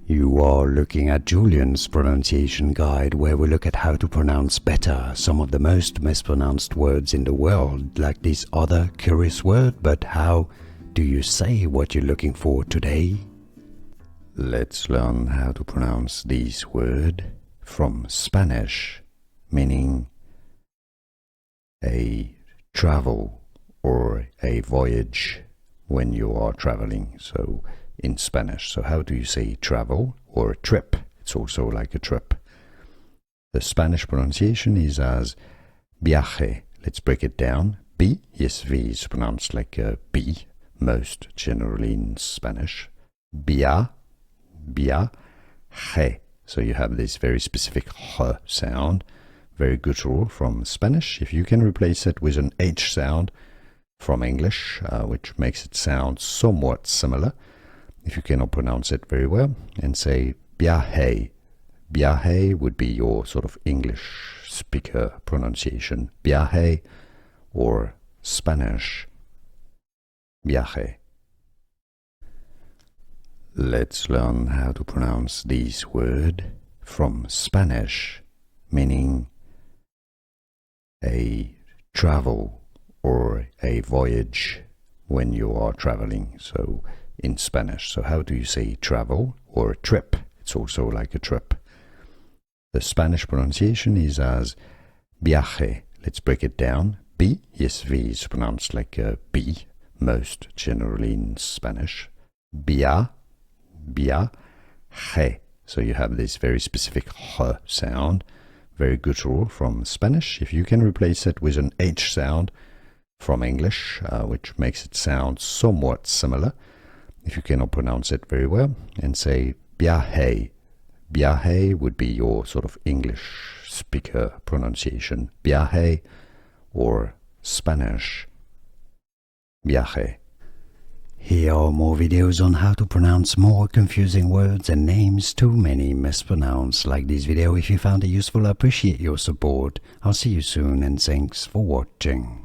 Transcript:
You are looking at Julian's pronunciation guide, where we look at how to pronounce better some of the most mispronounced words in the world, like this other curious word. But how do you say what you're looking for today? Let's learn how to pronounce this word from Spanish, meaning a travel or a voyage when you are traveling. So in Spanish. So how do you say travel or trip? It's also like a trip. The Spanish pronunciation is as viaje. Let's break it down. B, yes, V is pronounced like a B, most generally in Spanish. Viaje. So you have this very specific h sound, very guttural from Spanish. If you can replace it with an H sound from English, which makes it sound somewhat similar, if you cannot pronounce it very well, and say viaje. Viaje would be your sort of English speaker pronunciation. Viaje, or Spanish viaje. Let's learn how to pronounce this word from Spanish, meaning a travel or a voyage when you are traveling. So in Spanish. So how do you say travel or trip? It's also like a trip. The Spanish pronunciation is as viaje. Let's break it down. B, yes, V is pronounced like a B, most generally in Spanish. Viaje. So you have this very specific h sound, very guttural from Spanish. If you can replace it with an H sound from English, which makes it sound somewhat similar, if you cannot pronounce it very well, and say viaje. Viaje would be your sort of English speaker pronunciation. Viaje, or Spanish viaje. Here are more videos on how to pronounce more confusing words and names too many mispronounced. Like this video if you found it useful. I appreciate your support. I'll see you soon, and thanks for watching.